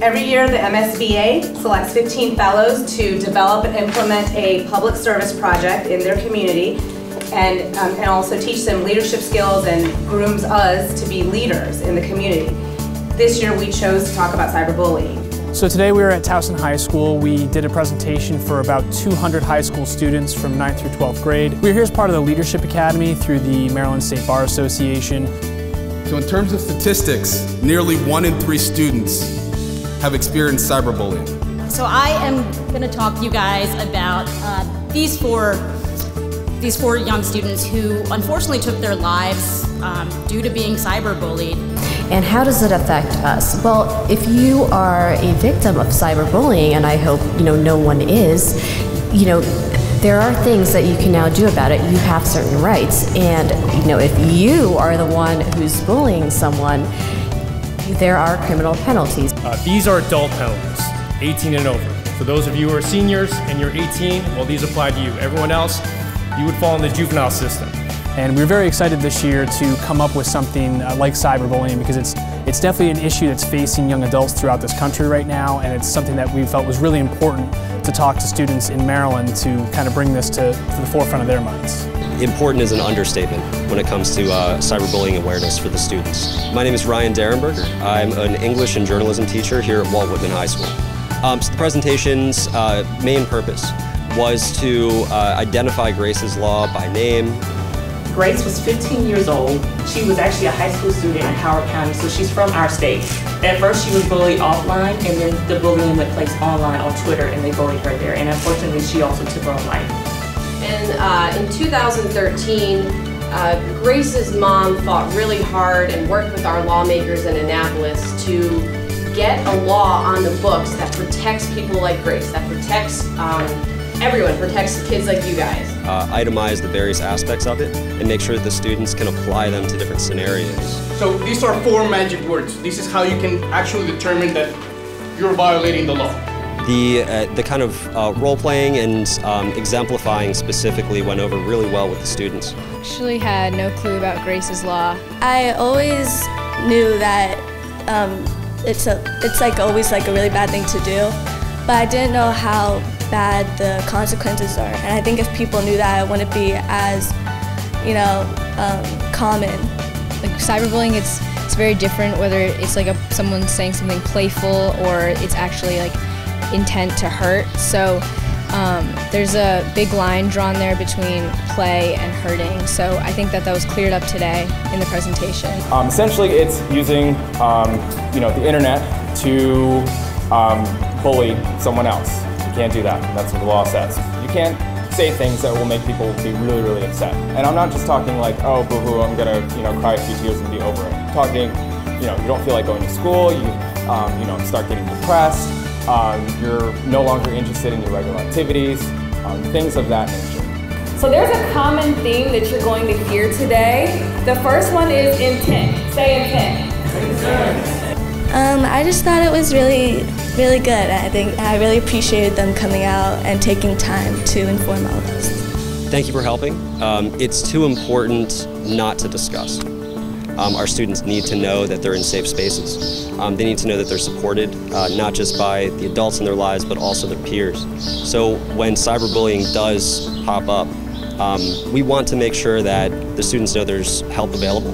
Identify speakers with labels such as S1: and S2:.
S1: Every year, the MSBA selects 15 fellows to develop and implement a public service project in their community and also teach them leadership skills and grooms us to be leaders in the community. This year, we chose to talk about cyberbullying.
S2: So today we were at Towson High School. We did a presentation for about 200 high school students from 9th through 12th grade. We're here as part of the Leadership Academy through the Maryland State Bar Association.
S3: So in terms of statistics, nearly 1 in 3 students have experienced cyberbullying.
S4: So I am going to talk to you guys about these four young students who unfortunately took their lives due to being cyberbullied.
S5: And how does it affect us? Well, if you are a victim of cyberbullying, and I hope no one is, there are things that you can now do about it. You have certain rights, and if you are the one who's bullying someone, there are criminal penalties.
S6: These are adult penalties, 18 and over. For those of you who are seniors and you're 18, well, these apply to you. Everyone else, you would fall in the juvenile system.
S2: And we're very excited this year to come up with something like cyberbullying, because it's definitely an issue that's facing young adults throughout this country right now, and it's something that we felt was really important to talk to students in Maryland to kind of bring this to the forefront of their minds.
S7: Important is an understatement when it comes to cyberbullying awareness for the students. My name is Ryan Derenberger. I'm an English and journalism teacher here at Walt Whitman High School. The presentation's main purpose was to identify Grace's Law by name.
S8: Grace was 15 years old. She was actually a high school student in Howard County, so she's from our state. At first she was bullied offline, and then the bullying took place online on Twitter, and they bullied her there. And unfortunately, she also took her own life.
S9: And in 2013, Grace's mom fought really hard and worked with our lawmakers in Annapolis to get a law on the books that protects people like Grace, that protects everyone, protects kids like you guys.
S7: Itemize the various aspects of it and make sure that the students can apply them to different scenarios.
S10: So these are 4 magic words. This is how you can actually determine that you're violating the law.
S7: The kind of role-playing and exemplifying specifically went over really well with the students.
S11: Actually had no clue about Grace's Law.
S12: I always knew that it's like always like a really bad thing to do, but I didn't know how bad the consequences are. And I think if people knew that, it wouldn't be as, common.
S11: Like cyberbullying, it's very different whether it's like someone saying something playful or it's actually like intent to hurt. So there's a big line drawn there between play and hurting. So I think that was cleared up today in the presentation.
S13: Essentially, it's using the internet to bully someone else. You can't do that. That's what the law says. You can't say things that will make people be really, really upset. And I'm not just talking like, oh, boo-hoo, I'm gonna, cry a few tears and be over it. I'm talking, you don't feel like going to school. You, start getting depressed. You're no longer interested in your regular activities. Things of that nature.
S14: So there's a common theme that you're going to hear today. The first one is intent. Say intent.
S12: I just thought it was really good. I really appreciated them coming out and taking time to inform all of us.
S7: Thank you for helping. It's too important not to discuss. Our students need to know that they're in safe spaces. They need to know that they're supported, not just by the adults in their lives, but also their peers. So when cyberbullying does pop up, we want to make sure that the students know there's help available.